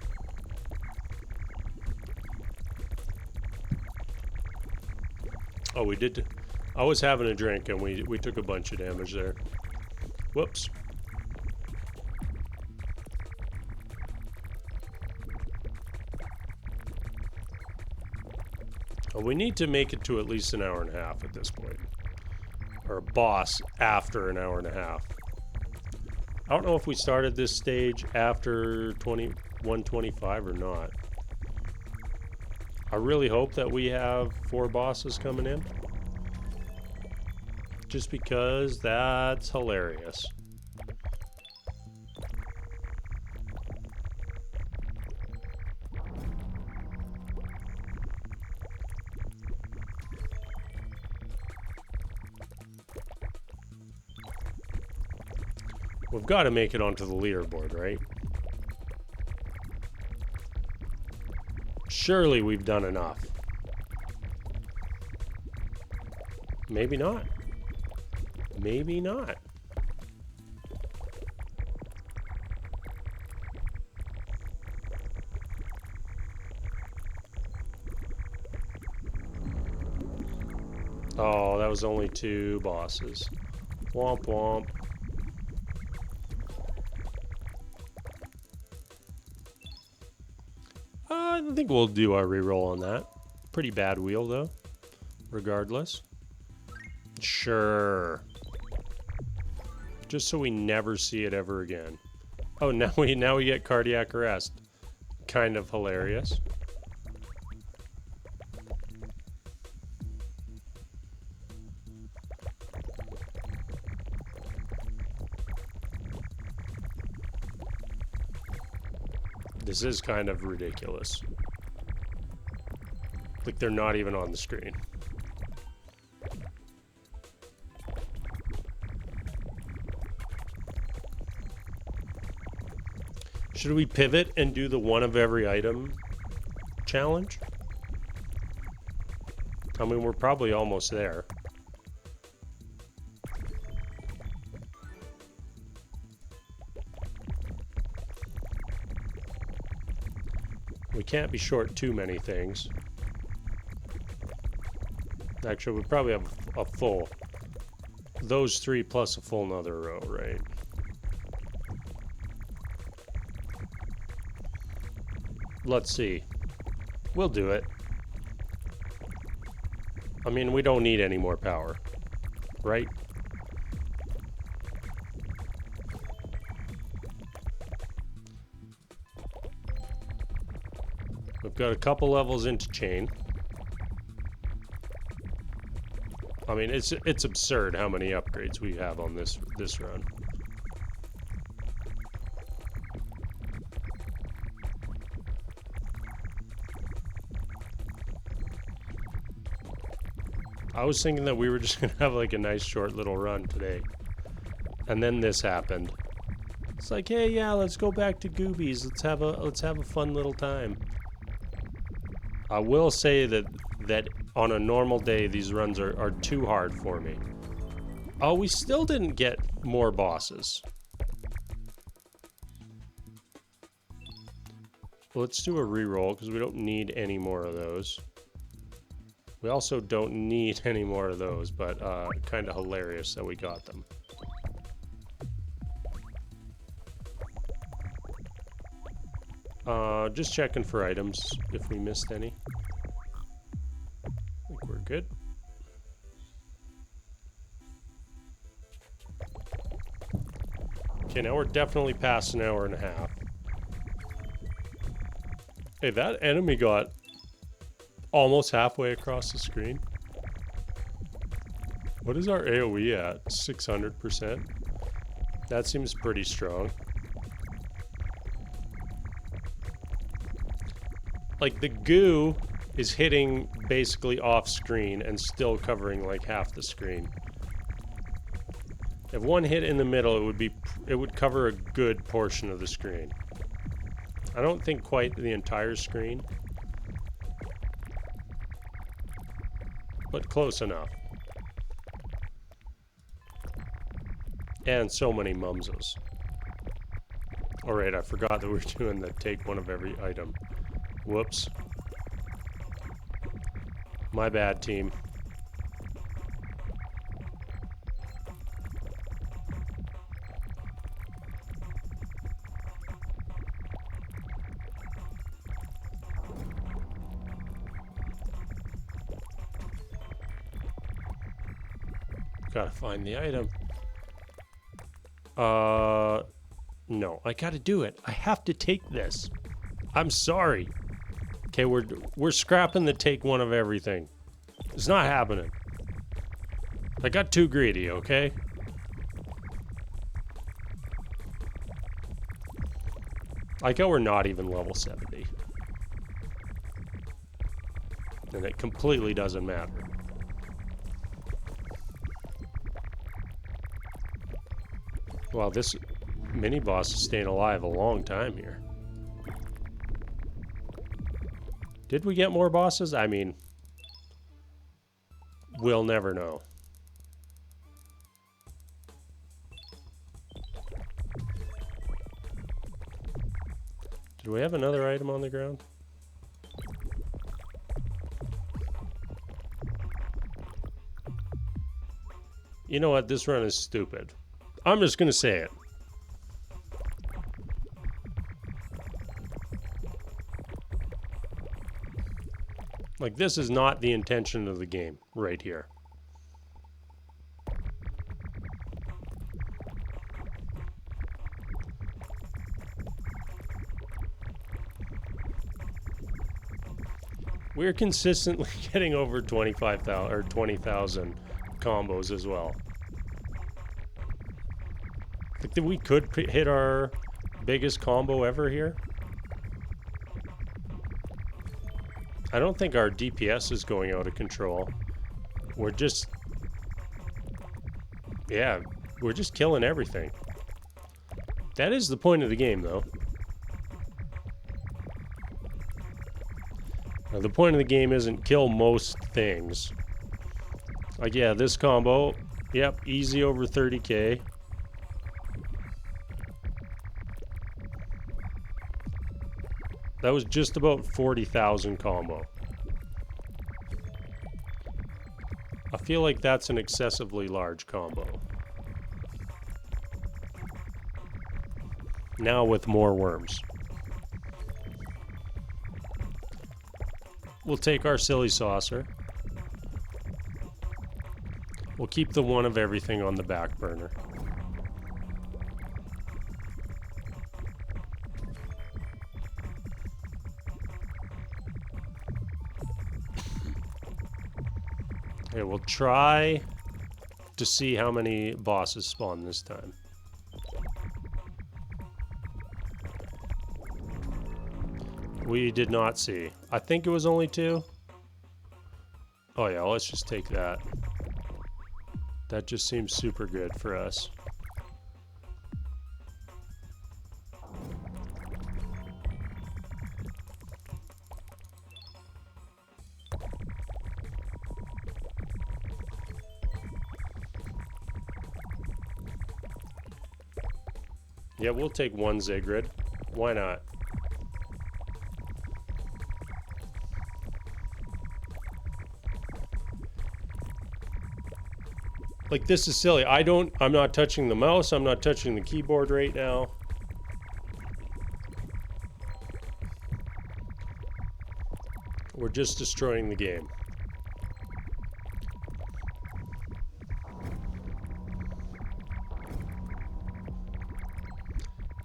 Speaker 1: Oh, we did. I was having a drink and we took a bunch of damage there. Whoops. Oh, we need to make it to at least an hour and a half at this point. Or a boss after an hour and a half. I don't know if we started this stage after 125 or not. I really hope that we have 4 bosses coming in. Just because that's hilarious. We've got to make it onto the leaderboard, right? Surely we've done enough. Maybe not. Maybe not. Oh, that was only 2 bosses. Womp womp. I think we'll do our reroll on that. Pretty bad wheel though, regardless. Sure. Just so we never see it ever again. Oh, now we get cardiac arrest. Kind of hilarious. This is kind of ridiculous. Like they're not even on the screen. Should we pivot and do the one of every item challenge? I mean, we're probably almost there. We can't be short too many things. Actually, we probably have a full. Those three plus a full another row, right? Let's see. We'll do it. I mean, we don't need any more power, right? We've got a couple levels into chain. I mean, it's absurd how many upgrades we have on this run. I was thinking that we were just gonna have like a nice short little run today. And then this happened. It's like, hey, yeah, let's go back to Goobies. Let's have a fun little time. I will say that on a normal day, these runs are too hard for me. Oh, we still didn't get more bosses. Let's do a reroll because we don't need any more of those. We also don't need any more of those, but kind of hilarious that we got them. Just checking for items if we missed any. I think we're good. Okay, now we're definitely past an hour and a half. Hey, that enemy got almost halfway across the screen. What is our AoE at? 600%? That seems pretty strong. Like, the goo is hitting basically off screen and still covering like half the screen. If one hit in the middle, it would cover a good portion of the screen. I don't think quite the entire screen, but close enough. And so many mumsos. Alright, I forgot that we were doing the take one of every item. Whoops. My bad, team. Gotta find the item. No, I gotta do it. I have to take this. I'm sorry. Okay, we're scrapping the take one of everything. It's not happening. I got too greedy, okay? Like how we're not even level 70. And it completely doesn't matter. Wow, this mini-boss is staying alive a long time here. Did we get more bosses? I mean, we'll never know. Did we have another item on the ground? You know what? This run is stupid. I'm just gonna say it. Like, this is not the intention of the game right here. We're consistently getting over 25,000 or 20,000 combos as well. Think that we could hit our biggest combo ever here. I don't think our DPS is going out of control. We're just... Yeah, we're just killing everything. That is the point of the game, though. Now, the point of the game isn't kill most things. Like, yeah, this combo, yep, easy over 30k. That was just about 40,000 combo. I feel like that's an excessively large combo. Now with more worms. We'll take our silly saucer. We'll keep the one of everything on the back burner. Okay, we'll try to see how many bosses spawn this time. We did not see. I think it was only 2. Oh yeah, let's just take that. That just seems super good for us. Yeah, we'll take 1 Ziggurat. Why not? Like, this is silly. I'm not touching the mouse. I'm not touching the keyboard right now. We're just destroying the game.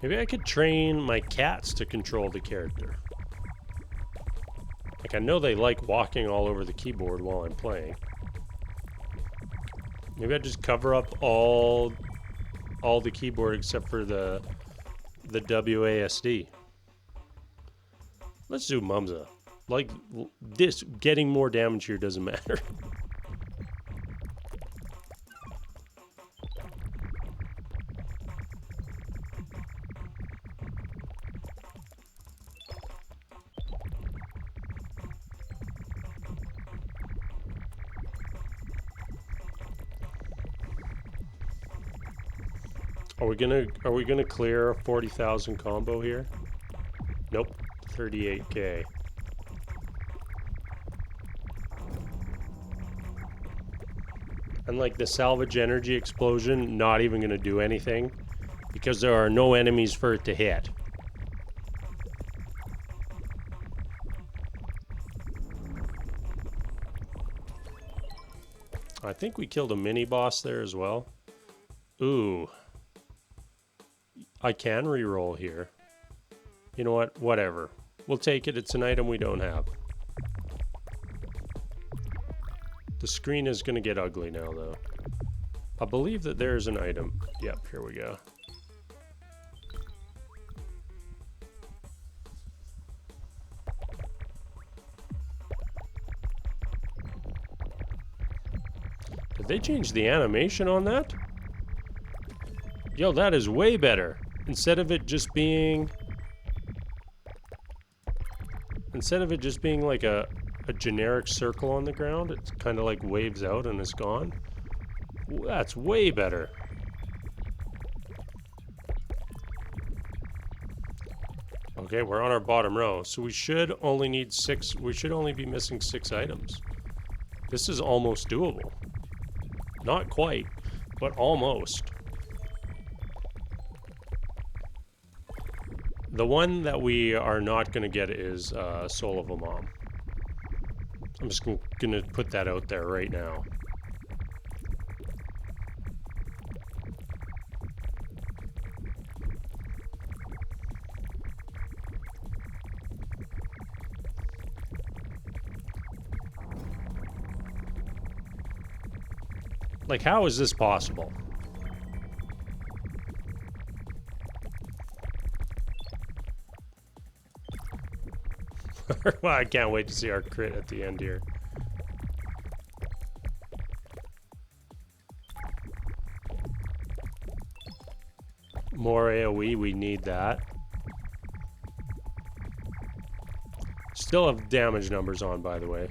Speaker 1: Maybe I could train my cats to control the character. Like, I know they like walking all over the keyboard while I'm playing. Maybe I just cover up all the keyboard except for the WASD. Let's do Mumza. Like, this, getting more damage here doesn't matter. Are we gonna clear a 40,000 combo here? Nope, 38k. And like the salvage energy explosion, not even gonna do anything because there are no enemies for it to hit. I think we killed a mini boss there as well. Ooh. I can reroll here. You know what? Whatever. We'll take it. It's an item we don't have. The screen is going to get ugly now, though. I believe that there's an item. Yep, here we go. Did they change the animation on that? Yo, that is way better. Instead of it just being like a generic circle on the ground, it's kind of like waves out and it's gone. That's way better. Okay, we're on our bottom row, so we should only need 6. We should only be missing 6 items. This is almost doable. Not quite, but almost. The one that we are not going to get is Soul of a Mom. I'm just going to put that out there right now. Like, how is this possible? Well, I can't wait to see our crit at the end here. More AoE, we need that. Still have damage numbers on, by the way.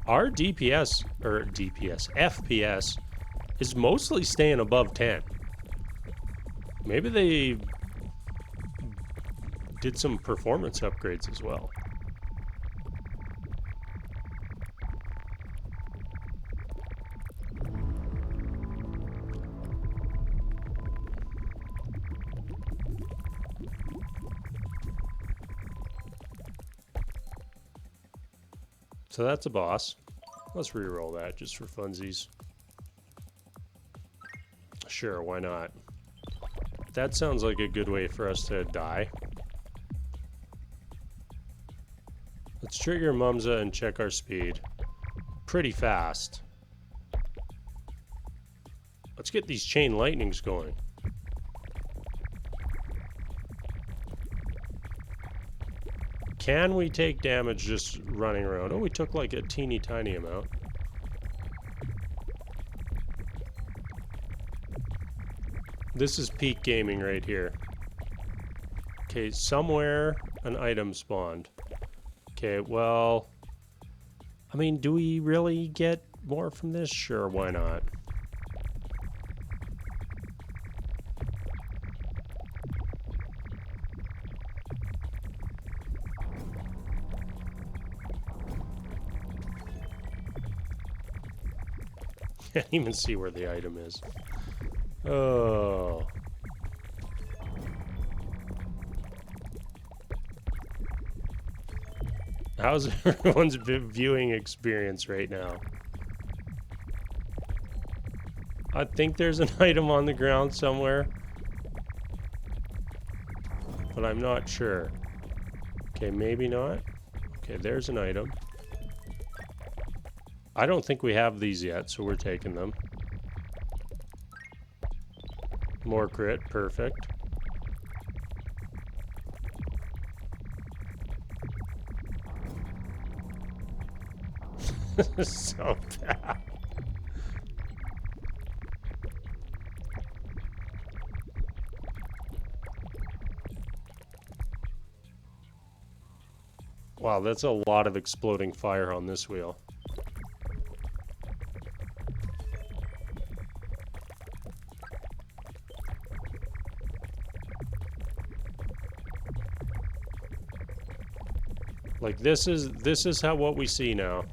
Speaker 1: Our DPS, or DPS, FPS is mostly staying above 10. Maybe they did some performance upgrades as well. So that's a boss. Let's reroll that just for funsies. Sure, why not? That sounds like a good way for us to die. Let's trigger Mumza and check our speed. Pretty fast. Let's get these chain lightnings going. Can we take damage just running around? Oh, we took like a teeny tiny amount. This is peak gaming right here. Okay, somewhere an item spawned. Okay, well, I mean, do we really get more from this? Sure, why not? Can't even see where the item is. Oh. How's everyone's viewing experience right now? I think there's an item on the ground somewhere, but I'm not sure. Okay, maybe not. Okay, there's an item. I don't think we have these yet, so we're taking them. More crit, perfect. So bad. Wow, that's a lot of exploding fire on this wheel. Like this is how what we see now.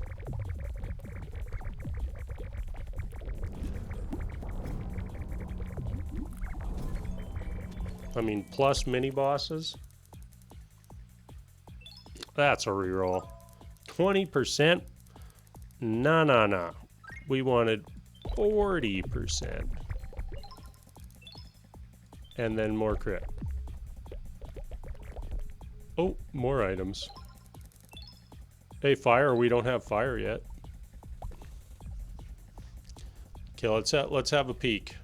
Speaker 1: I mean, plus mini bosses. That's a reroll. 20%? Nah. We wanted 40%. And then more crit. Oh, more items. Hey, fire, we don't have fire yet. Okay, let's have a peek.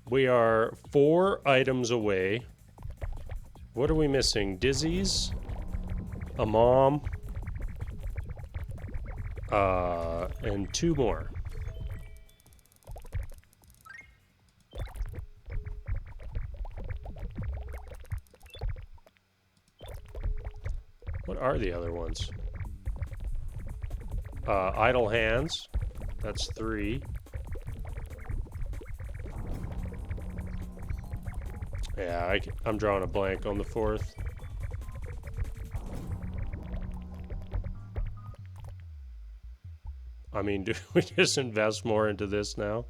Speaker 1: We are 4 items away. What are we missing? Dizzies, a mom, and 2 more. What are the other ones? Idle hands. That's 3. Yeah, I'm drawing a blank on the 4th. I mean, do we just invest more into this now?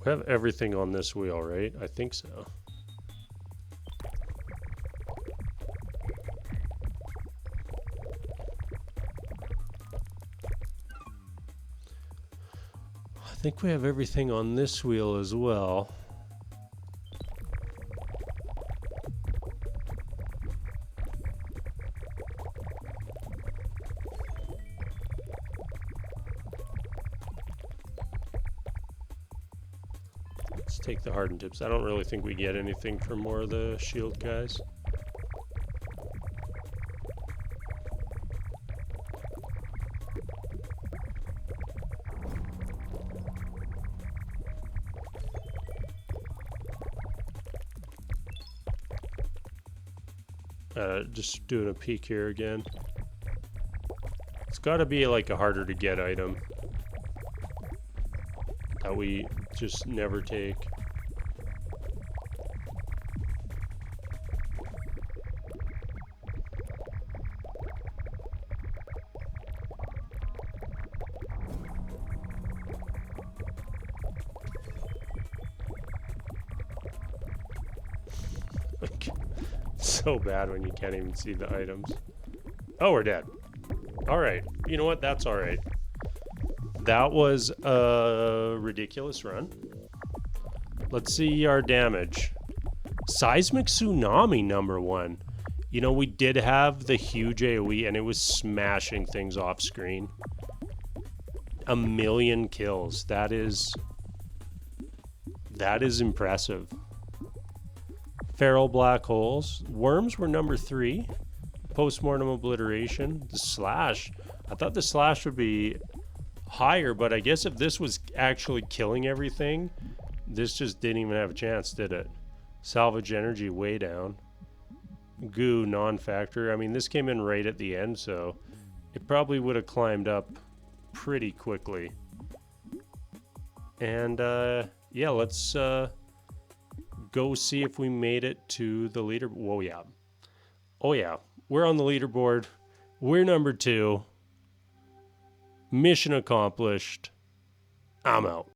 Speaker 1: We have everything on this wheel, right? I think so. I think we have everything on this wheel as well. Let's take the hardened tips. I don't really think we get anything for more of the shield guys. Just doing a peek here again. It's got to be like a harder to get item that we just never take. So bad when you can't even see the items. Oh, we're dead. All right. You know what? That's all right. That was a ridiculous run. Let's see our damage. Seismic Tsunami #1. You know, we did have the huge AoE and it was smashing things off screen. 1,000,000 kills. That is impressive. Feral black holes. Worms were #3. Postmortem obliteration. The slash. I thought the slash would be higher, but I guess if this was actually killing everything, this just didn't even have a chance, did it? Salvage energy way down. Goo non-factor. I mean, this came in right at the end, so it probably would have climbed up pretty quickly. And yeah, let's go see if we made it to the leader. Whoa, yeah. Oh, yeah. We're on the leaderboard. We're #2. Mission accomplished. I'm out.